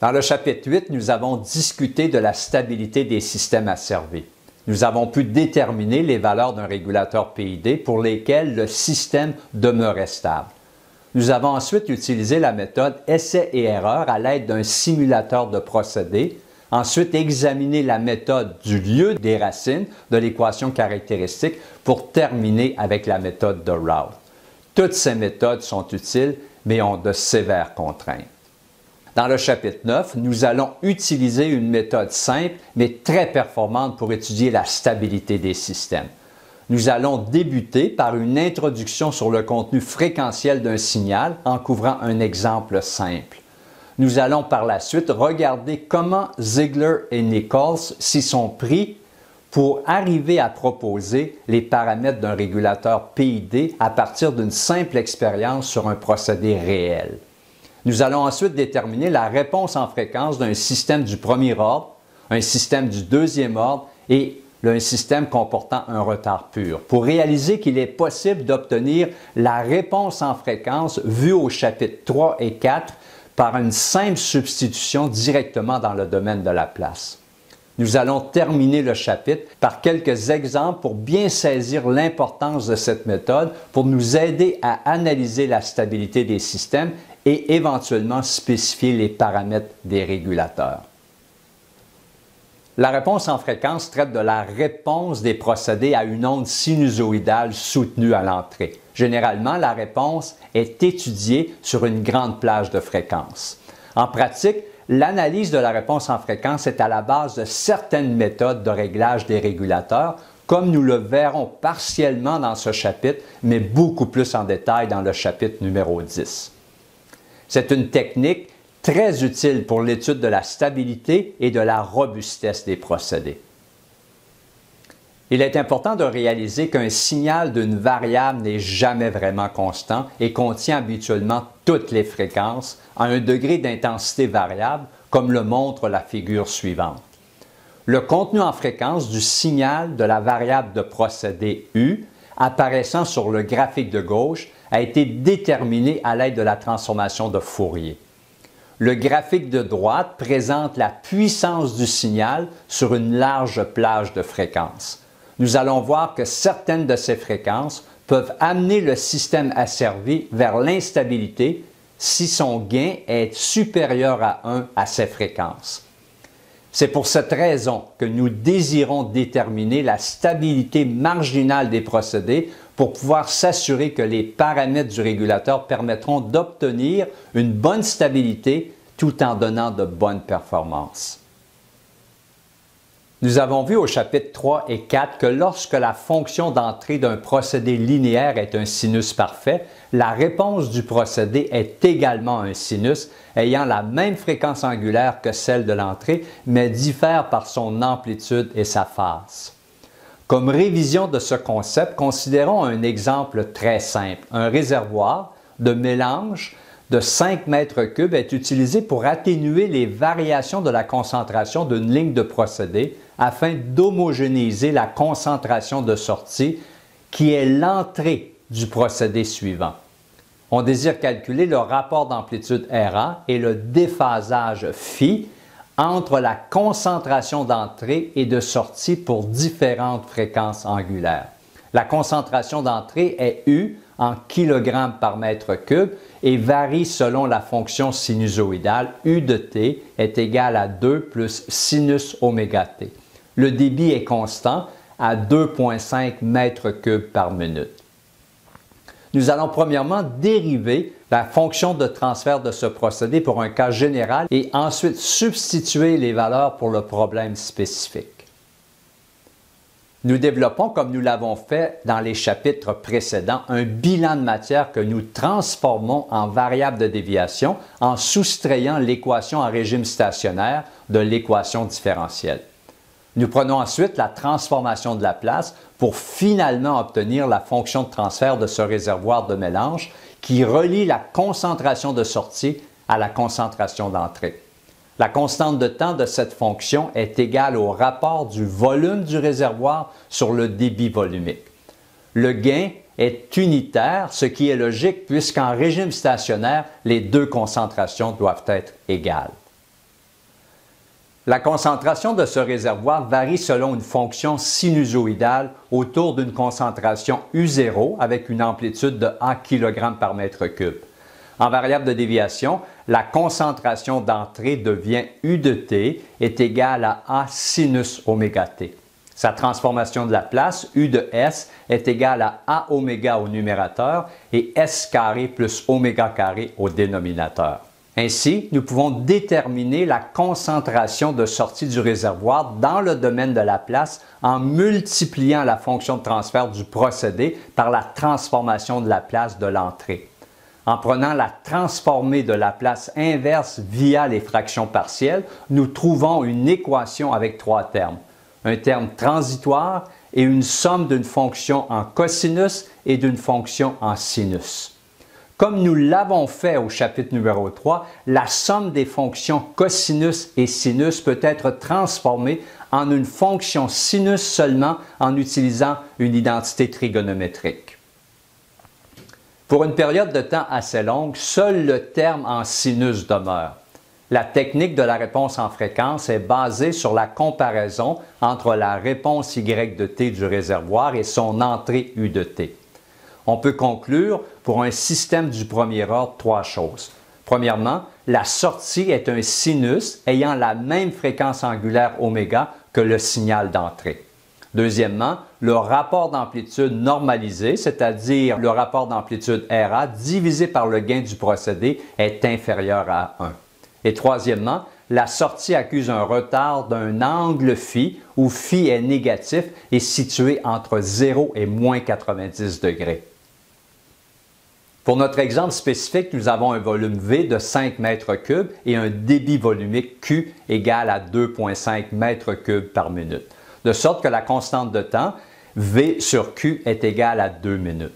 Dans le chapitre 8, nous avons discuté de la stabilité des systèmes asservis. Nous avons pu déterminer les valeurs d'un régulateur PID pour lesquelles le système demeurait stable. Nous avons ensuite utilisé la méthode essai et erreur à l'aide d'un simulateur de procédés, ensuite examiné la méthode du lieu des racines de l'équation caractéristique pour terminer avec la méthode de Raoult. Toutes ces méthodes sont utiles, mais ont de sévères contraintes. Dans le chapitre 9, nous allons utiliser une méthode simple, mais très performante pour étudier la stabilité des systèmes. Nous allons débuter par une introduction sur le contenu fréquentiel d'un signal en couvrant un exemple simple. Nous allons par la suite regarder comment Ziegler et Nichols s'y sont pris pour arriver à proposer les paramètres d'un régulateur PID à partir d'une simple expérience sur un procédé réel. Nous allons ensuite déterminer la réponse en fréquence d'un système du premier ordre, un système du deuxième ordre et un système comportant un retard pur, pour réaliser qu'il est possible d'obtenir la réponse en fréquence vue au chapitre 3 et 4 par une simple substitution directement dans le domaine de Laplace. Nous allons terminer le chapitre par quelques exemples pour bien saisir l'importance de cette méthode pour nous aider à analyser la stabilité des systèmes et éventuellement spécifier les paramètres des régulateurs. La réponse en fréquence traite de la réponse des procédés à une onde sinusoïdale soutenue à l'entrée. Généralement, la réponse est étudiée sur une grande plage de fréquences. En pratique, l'analyse de la réponse en fréquence est à la base de certaines méthodes de réglage des régulateurs, comme nous le verrons partiellement dans ce chapitre, mais beaucoup plus en détail dans le chapitre numéro 10. C'est une technique très utile pour l'étude de la stabilité et de la robustesse des procédés. Il est important de réaliser qu'un signal d'une variable n'est jamais vraiment constant et contient habituellement toutes les fréquences à un degré d'intensité variable, comme le montre la figure suivante. Le contenu en fréquence du signal de la variable de procédé U, apparaissant sur le graphique de gauche, a été déterminé à l'aide de la transformation de Fourier. Le graphique de droite présente la puissance du signal sur une large plage de fréquences. Nous allons voir que certaines de ces fréquences peuvent amener le système asservi vers l'instabilité si son gain est supérieur à 1 à ces fréquences. C'est pour cette raison que nous désirons déterminer la stabilité marginale des procédés pour pouvoir s'assurer que les paramètres du régulateur permettront d'obtenir une bonne stabilité tout en donnant de bonnes performances. Nous avons vu au chapitre 3 et 4 que lorsque la fonction d'entrée d'un procédé linéaire est un sinus parfait, la réponse du procédé est également un sinus ayant la même fréquence angulaire que celle de l'entrée, mais diffère par son amplitude et sa phase. Comme révision de ce concept, considérons un exemple très simple. Un réservoir de mélange de 5 mètres cubes est utilisé pour atténuer les variations de la concentration d'une ligne de procédé afin d'homogénéiser la concentration de sortie qui est l'entrée du procédé suivant. On désire calculer le rapport d'amplitude RA et le déphasage phi entre la concentration d'entrée et de sortie pour différentes fréquences angulaires. La concentration d'entrée est U en kg par mètre cube et varie selon la fonction sinusoïdale. U de t est égal à 2 plus sinus oméga t. Le débit est constant à 2,5 mètres cubes par minute. Nous allons premièrement dériver la fonction de transfert de ce procédé pour un cas général et ensuite substituer les valeurs pour le problème spécifique. Nous développons, comme nous l'avons fait dans les chapitres précédents, un bilan de matière que nous transformons en variable de déviation en soustrayant l'équation en régime stationnaire de l'équation différentielle. Nous prenons ensuite la transformation de Laplace pour finalement obtenir la fonction de transfert de ce réservoir de mélange qui relie la concentration de sortie à la concentration d'entrée. La constante de temps de cette fonction est égale au rapport du volume du réservoir sur le débit volumique. Le gain est unitaire, ce qui est logique puisqu'en régime stationnaire, les deux concentrations doivent être égales. La concentration de ce réservoir varie selon une fonction sinusoïdale autour d'une concentration U0 avec une amplitude de A kg par mètre cube. En variable de déviation, la concentration d'entrée devient U de T est égale à A sinus oméga T. Sa transformation de la place, U de S, est égale à A oméga au numérateur et S carré plus oméga carré au dénominateur. Ainsi, nous pouvons déterminer la concentration de sortie du réservoir dans le domaine de la place en multipliant la fonction de transfert du procédé par la transformation de la place de l'entrée. En prenant la transformée de la place inverse via les fractions partielles, nous trouvons une équation avec trois termes. Un terme transitoire et une somme d'une fonction en cosinus et d'une fonction en sinus. Comme nous l'avons fait au chapitre numéro 3, la somme des fonctions cosinus et sinus peut être transformée en une fonction sinus seulement en utilisant une identité trigonométrique. Pour une période de temps assez longue, seul le terme en sinus demeure. La technique de la réponse en fréquence est basée sur la comparaison entre la réponse Y de T du réservoir et son entrée U de T. On peut conclure pour un système du premier ordre trois choses. Premièrement, la sortie est un sinus ayant la même fréquence angulaire oméga que le signal d'entrée. Deuxièmement, le rapport d'amplitude normalisé, c'est-à-dire le rapport d'amplitude RA divisé par le gain du procédé, est inférieur à 1. Et troisièmement, la sortie accuse un retard d'un angle phi où phi est négatif et situé entre 0 et moins 90 degrés. Pour notre exemple spécifique, nous avons un volume V de 5 mètres cubes et un débit volumique Q égal à 2,5 mètres cubes par minute, de sorte que la constante de temps, V sur Q, est égale à 2 minutes.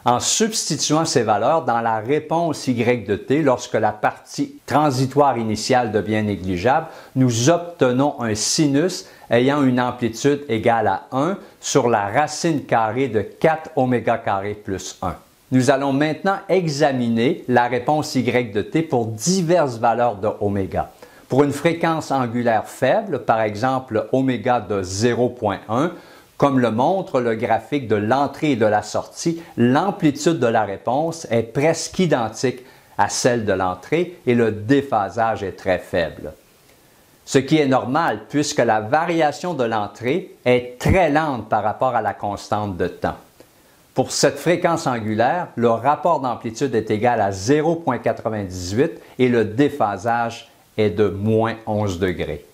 En substituant ces valeurs dans la réponse Y de T, lorsque la partie transitoire initiale devient négligeable, nous obtenons un sinus ayant une amplitude égale à 1 sur la racine carrée de 4 oméga carré plus 1. Nous allons maintenant examiner la réponse Y de T pour diverses valeurs de oméga. Pour une fréquence angulaire faible, par exemple oméga de 0,1, comme le montre le graphique de l'entrée et de la sortie, l'amplitude de la réponse est presque identique à celle de l'entrée et le déphasage est très faible. Ce qui est normal puisque la variation de l'entrée est très lente par rapport à la constante de temps. Pour cette fréquence angulaire, le rapport d'amplitude est égal à 0,98 et le déphasage est de moins 11 degrés.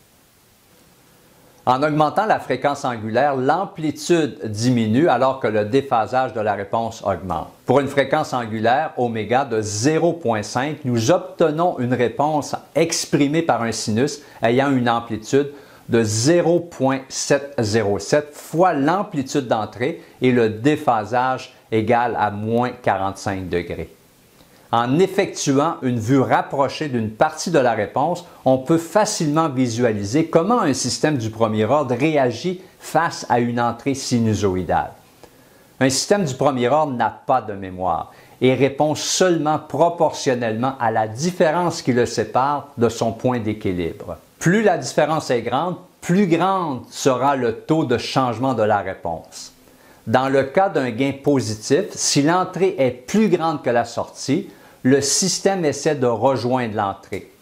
En augmentant la fréquence angulaire, l'amplitude diminue alors que le déphasage de la réponse augmente. Pour une fréquence angulaire oméga de 0,5, nous obtenons une réponse exprimée par un sinus ayant une amplitude de 0,707 fois l'amplitude d'entrée et le déphasage égal à moins 45 degrés. En effectuant une vue rapprochée d'une partie de la réponse, on peut facilement visualiser comment un système du premier ordre réagit face à une entrée sinusoïdale. Un système du premier ordre n'a pas de mémoire et répond seulement proportionnellement à la différence qui le sépare de son point d'équilibre. Plus la différence est grande, plus grande sera le taux de changement de la réponse. Dans le cas d'un gain positif, si l'entrée est plus grande que la sortie, le système essaie de rejoindre l'entrée.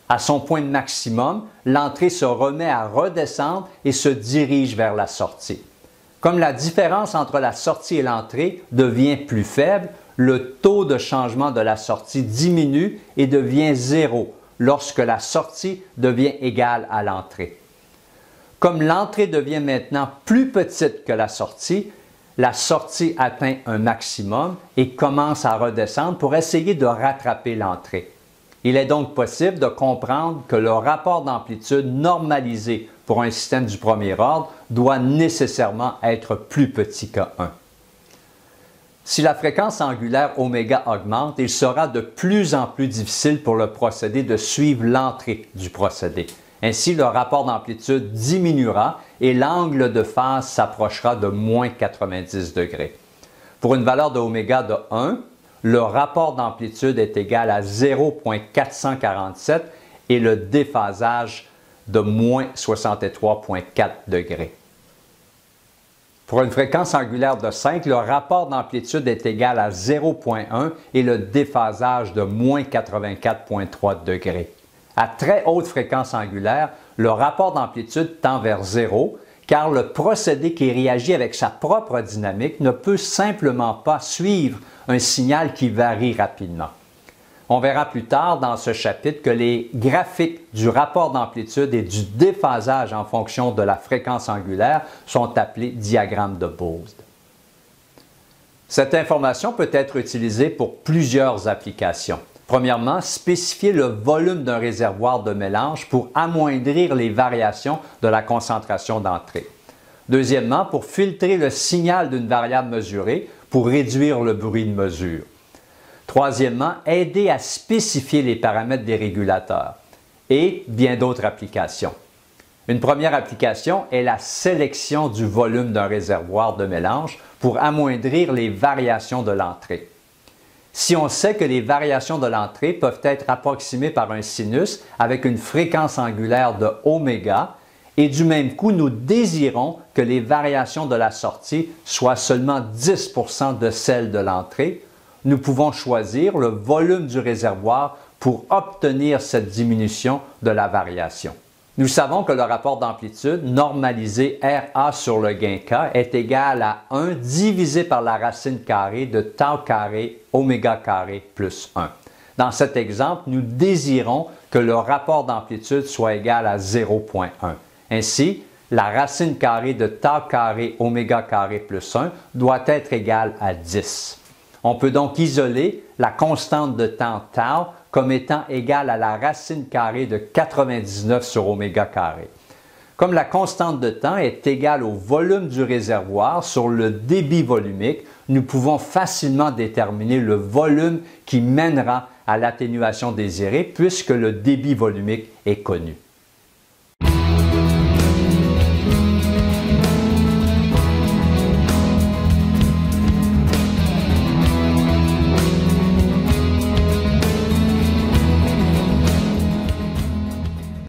À son point maximum, l'entrée se remet à redescendre et se dirige vers la sortie. Comme la différence entre la sortie et l'entrée devient plus faible, le taux de changement de la sortie diminue et devient 0 lorsque la sortie devient égale à l'entrée. Comme l'entrée devient maintenant plus petite que la sortie atteint un maximum et commence à redescendre pour essayer de rattraper l'entrée. Il est donc possible de comprendre que le rapport d'amplitude normalisé pour un système du premier ordre doit nécessairement être plus petit que 1. Si la fréquence angulaire oméga augmente, il sera de plus en plus difficile pour le procédé de suivre l'entrée du procédé. Ainsi, le rapport d'amplitude diminuera et l'angle de phase s'approchera de moins 90 degrés. Pour une valeur de oméga de 1, le rapport d'amplitude est égal à 0,447 et le déphasage de moins 63,4 degrés. Pour une fréquence angulaire de 5, le rapport d'amplitude est égal à 0,1 et le déphasage de moins 84,3 degrés. À très haute fréquence angulaire, le rapport d'amplitude tend vers 0 car le procédé qui réagit avec sa propre dynamique ne peut simplement pas suivre un signal qui varie rapidement. On verra plus tard dans ce chapitre que les graphiques du rapport d'amplitude et du déphasage en fonction de la fréquence angulaire sont appelés diagrammes de Bose. Cette information peut être utilisée pour plusieurs applications. Premièrement, spécifier le volume d'un réservoir de mélange pour amoindrir les variations de la concentration d'entrée. Deuxièmement, pour filtrer le signal d'une variable mesurée pour réduire le bruit de mesure. Troisièmement, aider à spécifier les paramètres des régulateurs et bien d'autres applications. Une première application est la sélection du volume d'un réservoir de mélange pour amoindrir les variations de l'entrée. Si on sait que les variations de l'entrée peuvent être approximées par un sinus avec une fréquence angulaire de oméga, et du même coup, nous désirons que les variations de la sortie soient seulement 10 % de celles de l'entrée, nous pouvons choisir le volume du réservoir pour obtenir cette diminution de la variation. Nous savons que le rapport d'amplitude normalisé RA sur le gain K est égal à 1 divisé par la racine carrée de tau carré oméga carré plus 1. Dans cet exemple, nous désirons que le rapport d'amplitude soit égal à 0,1. Ainsi, la racine carrée de tau carré oméga carré plus 1 doit être égale à 10. On peut donc isoler la constante de temps tau comme étant égale à la racine carrée de 99 sur oméga carré. Comme la constante de temps est égale au volume du réservoir sur le débit volumique, nous pouvons facilement déterminer le volume qui mènera à l'atténuation désirée puisque le débit volumique est connu.